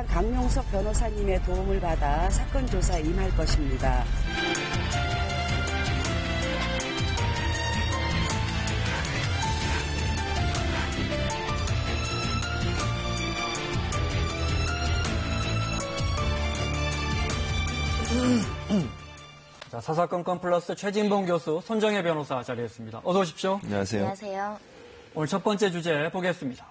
경찰청 강용석 변호사님의 도움을 받아 사건 조사에 임할 것입니다. 자, 사사건 플러스 최진봉 교수, 손정혜 변호사 자리했습니다. 어서 오십시오. 안녕하세요. 안녕하세요. 오늘 첫 번째 주제 보겠습니다.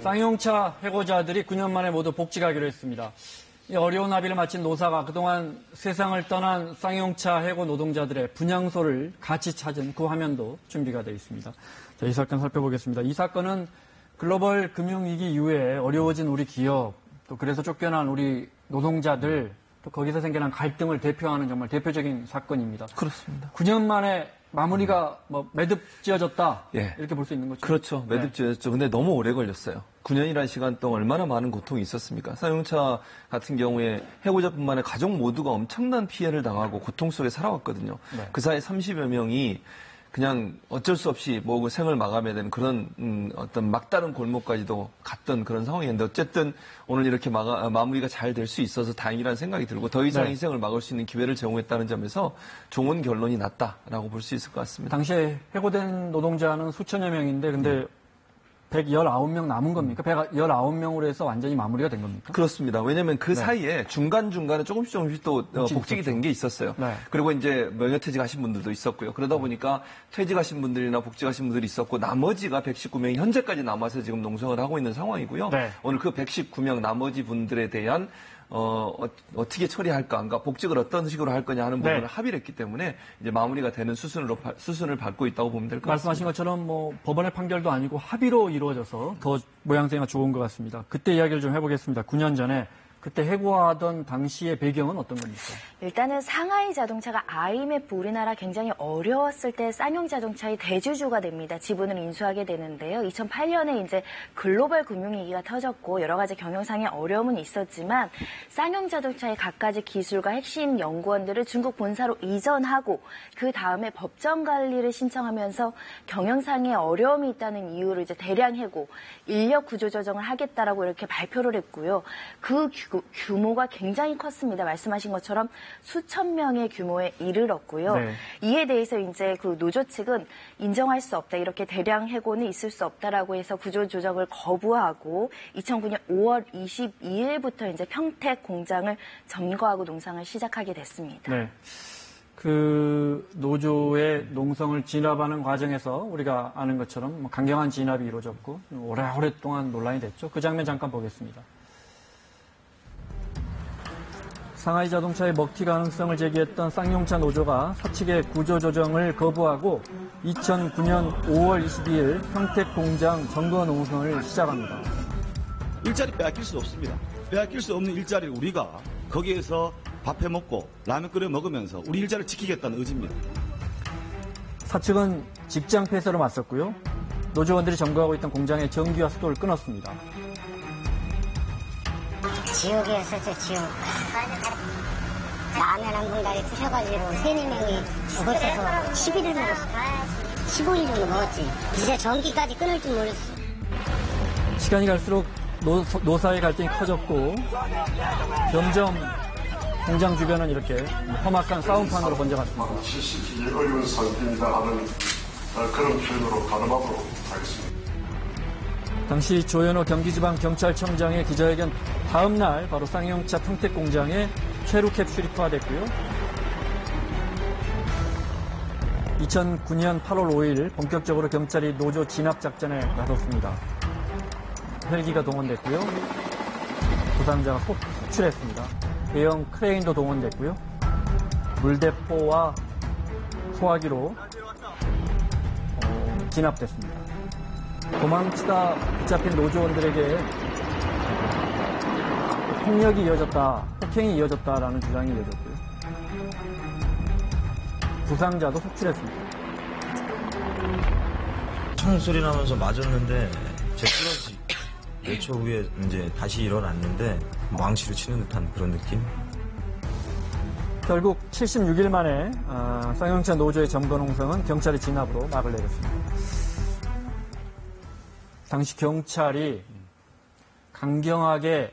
쌍용차 해고자들이 9년 만에 모두 복직하기로 했습니다. 이 어려운 합의를 마친 노사가 그동안 세상을 떠난 쌍용차 해고 노동자들의 분향소를 같이 찾은 그 화면도 준비가 되어 있습니다. 자, 이 사건 살펴보겠습니다. 이 사건은 글로벌 금융위기 이후에 어려워진 우리 기업, 또 그래서 쫓겨난 우리 노동자들, 또 거기서 생겨난 갈등을 대표하는 정말 대표적인 사건입니다. 그렇습니다. 9년 만에 마무리가 매듭 지어졌다. 예. 이렇게 볼 수 있는 거죠. 그렇죠. 매듭 지어졌죠. 근데 너무 오래 걸렸어요. 9년이라는 시간 동안 얼마나 많은 고통이 있었습니까? 쌍용차 같은 경우에 해고자뿐만 아니라 가족 모두가 엄청난 피해를 당하고 고통 속에 살아왔거든요. 네. 그 사이 30여 명이 그냥 어쩔 수 없이 그 생을 마감해야 되는 그런 어떤 막다른 골목까지도 갔던 그런 상황이었는데 어쨌든 오늘 이렇게 마무리가 잘 될 수 있어서 다행이라는 생각이 들고 더 이상 네. 희생을 막을 수 있는 기회를 제공했다는 점에서 좋은 결론이 났다라고 볼 수 있을 것 같습니다. 당시에 해고된 노동자는 수천여 명인데 근데 119명 남은 겁니까? 119명으로 해서 완전히 마무리가 된 겁니까? 그렇습니다. 왜냐하면 그 사이에 중간중간에 조금씩 또 복직이 된 게 있었어요. 네. 그리고 이제 명예퇴직하신 분들도 있었고요. 그러다 보니까 퇴직하신 분들이나 복직하신 분들이 있었고 나머지가 119명이 현재까지 남아서 지금 농성을 하고 있는 상황이고요. 네. 오늘 그 119명 나머지 분들에 대한 어떻게 처리할까, 그러니까 복직을 어떤 식으로 할 거냐 하는 부분을 네. 합의를 했기 때문에 이제 마무리가 되는 수순을 밟고 있다고 보면 될 것 같습니다. 말씀하신 것처럼 법원의 판결도 아니고 합의로 이루어져서 더 모양새가 좋은 것 같습니다. 그때 이야기를 좀 해보겠습니다. 9년 전에 그때 해고하던 당시의 배경은 어떤 겁니까? 일단은 상하이 자동차가 IMF 우리나라 굉장히 어려웠을 때 쌍용 자동차의 대주주가 됩니다. 지분을 인수하게 되는데요. 2008년에 이제 글로벌 금융위기가 터졌고 여러 가지 경영상의 어려움은 있었지만 쌍용 자동차의 갖가지 기술과 핵심 연구원들을 중국 본사로 이전하고 그 다음에 법정 관리를 신청하면서 경영상의 어려움이 있다는 이유로 이제 대량 해고, 인력 구조 조정을 하겠다라고 이렇게 발표를 했고요. 그 규모가 굉장히 컸습니다. 말씀하신 것처럼 수천 명의 규모에 이르렀고요. 네. 이에 대해서 이제 그 노조 측은 인정할 수 없다. 이렇게 대량 해고는 있을 수 없다라고 해서 구조 조정을 거부하고 2009년 5월 22일부터 이제 평택 공장을 점거하고 농상을 시작하게 됐습니다. 네. 그 노조의 농성을 진압하는 과정에서 우리가 아는 것처럼 강경한 진압이 이루어졌고 오랫동안 논란이 됐죠. 그 장면 잠깐 보겠습니다. 상하이 자동차의 먹튀 가능성을 제기했던 쌍용차 노조가 사측의 구조조정을 거부하고 2009년 5월 22일 평택 공장 점거 농성을 시작합니다. 일자리 빼앗길 수 없습니다. 빼앗길 수 없는 일자리를 우리가 거기에서 밥 해먹고 라면 끓여 먹으면서 우리 일자리를 지키겠다는 의지입니다. 사측은 직장 폐쇄로 맞섰고요. 노조원들이 점거하고 있던 공장의 전기와 수도를 끊었습니다. 지옥이었었죠, 지옥. 라면 한 분달이 부셔가지고 3-4명이 죽었어서 10일을 먹었어. 15일 정도 먹었지. 이제 전기까지 끊을 줄 몰랐어. 시간이 갈수록 노사의 갈등이 커졌고 점점 공장 주변은 이렇게 험악한 싸움판으로 번져갔습니다. 지식이 어려운 상태입니다 하는 그런 표현으로 가늠하도록 하겠습니다. 당시 조현호 경기지방경찰청장의 기자회견 다음 날 바로 쌍용차 평택 공장에 최루캡 출입화됐고요. 2009년 8월 5일 본격적으로 경찰이 노조 진압 작전에 나섰습니다. 헬기가 동원됐고요. 부상자가 속출했습니다. 대형 크레인도 동원됐고요. 물대포와 소화기로 진압됐습니다. 도망치다 붙잡힌 노조원들에게 폭력이 이어졌다, 폭행이 이어졌다라는 주장이 이어졌고요. 부상자도 속출했습니다. 총소리 나면서 맞았는데 제 쓰러지 몇 초 후에 이제 다시 일어났는데 망치로 치는 듯한 그런 느낌? 결국 76일 만에 쌍용차 노조의 점거 농성은 경찰의 진압으로 막을 내렸습니다. 당시 경찰이 강경하게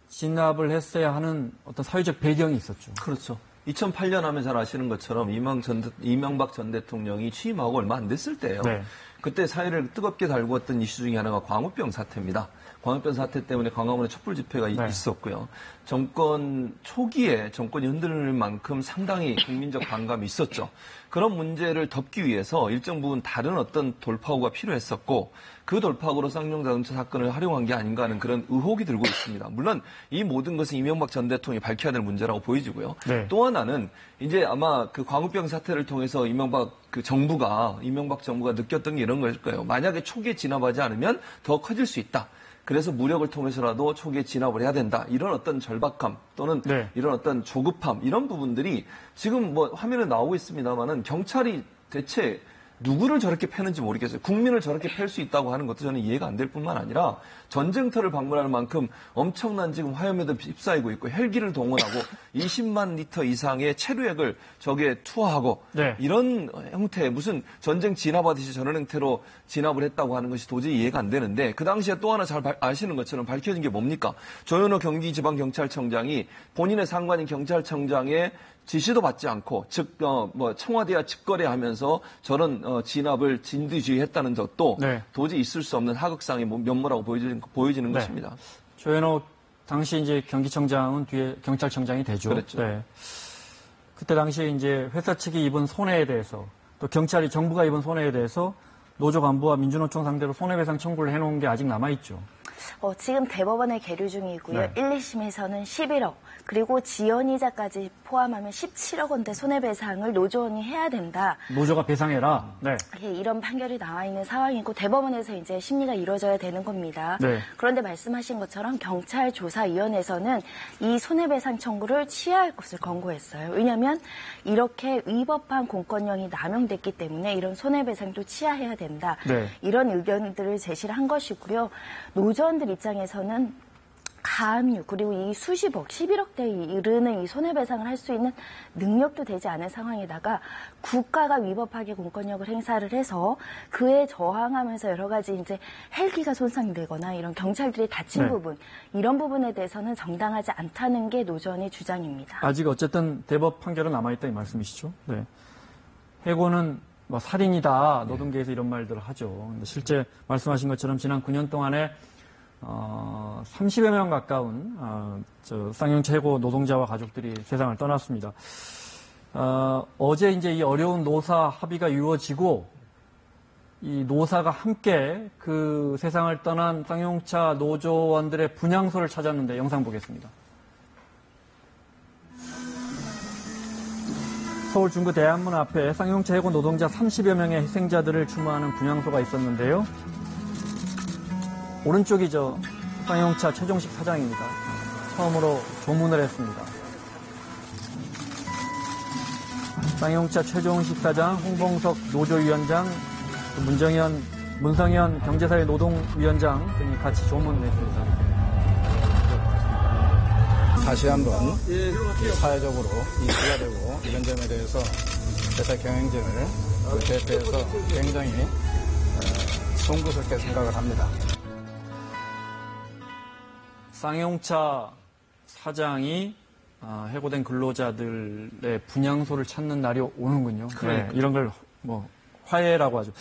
진압을 했어야 하는 어떤 사회적 배경이 있었죠. 그렇죠. 2008년 하면 잘 아시는 것처럼 이명박 전 대통령이 취임하고 얼마 안 됐을 때예요. 네. 그때 사회를 뜨겁게 달구었던 이슈 중에 하나가 광우병 사태입니다. 광우병 사태 때문에 광화문에 촛불 집회가 네. 있었고요. 정권 초기에 정권이 흔들릴 만큼 상당히 국민적 반감이 있었죠. 그런 문제를 덮기 위해서 일정 부분 다른 어떤 돌파구가 필요했었고 그 돌파구로 쌍용자동차 사건을 활용한 게 아닌가 하는 그런 의혹이 들고 있습니다. 물론 이 모든 것은 이명박 전 대통령이 밝혀야 될 문제라고 보여지고요. 네. 또 하나는 이제 아마 그 광우병 사태를 통해서 이명박 정부가 느꼈던 게 이런 거일 거예요. 만약에 초기에 진압하지 않으면 더 커질 수 있다. 그래서 무력을 통해서라도 초기에 진압을 해야 된다. 이런 어떤 절박함 또는 네. 이런 어떤 조급함 이런 부분들이 지금 뭐 화면에 나오고 있습니다만은 경찰이 대체 누구를 저렇게 패는지 모르겠어요. 국민을 저렇게 팰 수 있다고 하는 것도 저는 이해가 안 될 뿐만 아니라 전쟁터를 방문할 만큼 엄청난 지금 화염에도 휩싸이고 있고 헬기를 동원하고 20만 리터 이상의 체류액을 저기에 투하하고 네. 이런 형태 무슨 전쟁 진압하듯이 저런 형태로 진압을 했다고 하는 것이 도저히 이해가 안 되는데 그 당시에 또 하나 잘 아시는 것처럼 밝혀진 게 뭡니까? 조현호 경기지방경찰청장이 본인의 상관인 경찰청장의 지시도 받지 않고 청와대와 직거래하면서 저런 진압을 진두지휘했다는 것도 네. 도저히 있을 수 없는 하극상의 면모라고 보여지는 네. 것입니다. 조현호 당시 이제 경기청장은 뒤에 경찰청장이 되죠. 그렇죠. 네. 그때 당시에 이제 회사 측이 입은 손해에 대해서 또 경찰이 정부가 입은 손해에 대해서 노조 간부와 민주노총 상대로 손해배상 청구를 해놓은 게 아직 남아있죠. 지금 대법원에 계류 중이고요. 네. 1, 2심에서는 11억, 그리고 지연이자까지 포함하면 17억 원대 손해배상을 노조원이 해야 된다. 노조가 배상해라. 네. 이런 판결이 나와 있는 상황이고 대법원에서 이제 심리가 이루어져야 되는 겁니다. 네. 그런데 말씀하신 것처럼 경찰조사위원회에서는 이 손해배상 청구를 취하할 것을 권고했어요. 왜냐하면 이렇게 위법한 공권력이 남용됐기 때문에 이런 손해배상도 취하해야 된다. 네. 이런 의견들을 제시를 한 것이고요. 노조원들 입장에서는 가압류 그리고 이 수십억, 11억대에 이르는 이 손해배상을 할 수 있는 능력도 되지 않은 상황에다가 국가가 위법하게 공권력을 행사를 해서 그에 저항하면서 여러 가지 이제 헬기가 손상되거나 이런 경찰들이 다친 네. 부분 이런 부분에 대해서는 정당하지 않다는 게 노조원의 주장입니다. 아직 어쨌든 대법 판결은 남아있다 이 말씀이시죠. 네. 해고는 뭐 살인이다 노동계에서 이런 말들을 하죠. 근데 실제 말씀하신 것처럼 지난 9년 동안에 30여 명 가까운 쌍용차 해고 노동자와 가족들이 세상을 떠났습니다. 어제 이제 이 어려운 노사 합의가 이루어지고 이 노사가 함께 그 세상을 떠난 쌍용차 노조원들의 분향소를 찾았는데 영상 보겠습니다. 서울 중구 대한문 앞에 쌍용차 해고 노동자 30여 명의 희생자들을 추모하는 분향소가 있었는데요. 오른쪽이 쌍용차 최종식 사장입니다. 처음으로 조문을 했습니다. 쌍용차 최종식 사장, 홍봉석 노조위원장, 문성현 경제사회 노동위원장 등이 같이 조문을 했습니다. 다시 한번 사회적으로 이슈가 되고 이런 점에 대해서 회사 경영진을 대표해서 굉장히 송구스럽게 생각을 합니다. 쌍용차 사장이 해고된 근로자들의 분향소를 찾는 날이 오는군요. 네, 이런 걸 화해라고 하죠.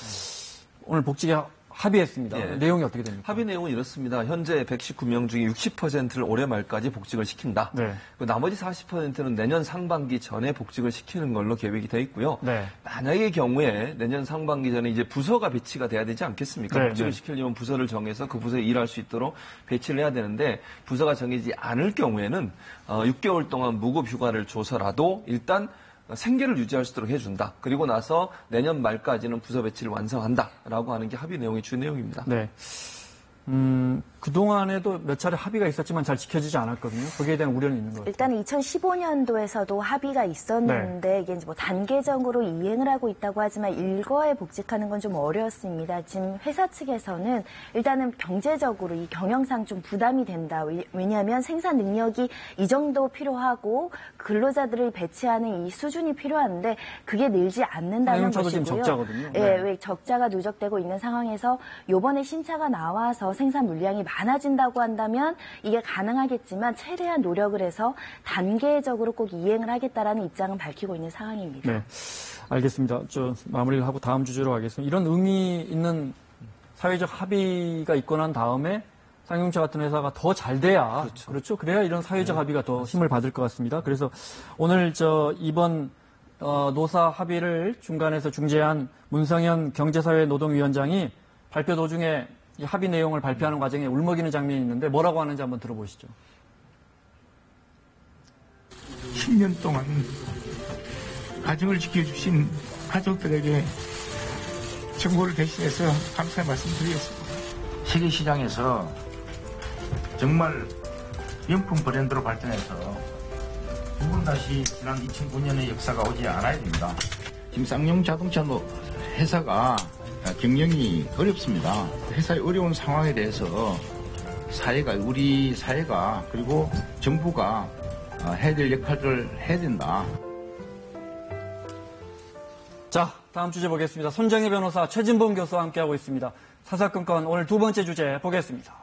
오늘 복직에 합의했습니다. 예. 내용이 어떻게 됩니까? 합의 내용은 이렇습니다. 현재 119명 중에 60%를 올해 말까지 복직을 시킨다. 네. 나머지 40%는 내년 상반기 전에 복직을 시키는 걸로 계획이 되어 있고요. 네. 만약의 경우에 내년 상반기 전에 이제 부서가 배치가 돼야 되지 않겠습니까? 네, 복직을 네. 시키려면 부서를 정해서 그 부서에 일할 수 있도록 배치를 해야 되는데 부서가 정해지지 않을 경우에는 6개월 동안 무급 휴가를 줘서라도 일단 생계를 유지할 수 있도록 해준다. 그리고 나서 내년 말까지는 부서 배치를 완성한다라고 하는 게 합의 내용의 주 내용입니다. 네. 그동안에도 몇 차례 합의가 있었지만 잘 지켜지지 않았거든요. 거기에 대한 우려는 있는 것 같아요. 일단 2015년도에서도 합의가 있었는데 이게 이제 단계적으로 이행을 하고 있다고 하지만 일거에 복직하는 건 좀 어려웠습니다. 지금 회사 측에서는 일단은 경제적으로 이 경영상 좀 부담이 된다. 왜냐하면 생산 능력이 이 정도 필요하고 근로자들을 배치하는 이 수준이 필요한데 그게 늘지 않는다는 쌍용차도 것이고요. 지금 적자거든요. 예, 네. 왜 적자가 누적되고 있는 상황에서 이번에 신차가 나와서 생산 물량이 많아진다고 한다면 이게 가능하겠지만 최대한 노력을 해서 단계적으로 꼭 이행을 하겠다라는 입장은 밝히고 있는 상황입니다. 네, 알겠습니다. 마무리를 하고 다음 주제로 가겠습니다. 이런 의미 있는 사회적 합의가 있고 난 다음에 쌍용차 같은 회사가 더 잘 돼야 그렇죠. 그래야 이런 사회적 합의가 더 힘을 받을 것 같습니다. 그래서 오늘 이번 노사 합의를 중간에서 중재한 문성현 경제사회노동위원장이 발표 도중에 이 합의 내용을 발표하는 과정에 울먹이는 장면이 있는데 뭐라고 하는지 한번 들어보시죠. 10년 동안 가정을 지켜주신 가족들에게 정부를 대신해서 감사의 말씀 드리겠습니다. 세계 시장에서 정말 명품 브랜드로 발전해서 두 번 다시 지난 2009년의 역사가 오지 않아야 됩니다. 지금 쌍용 자동차 회사가 경영이 어렵습니다. 회사의 어려운 상황에 대해서 우리 사회가 그리고 정부가 해야 될 역할을 해야 된다. 자, 다음 주제 보겠습니다. 손정혜 변호사, 최진봉 교수와 함께하고 있습니다. 사사건건 오늘 두 번째 주제 보겠습니다.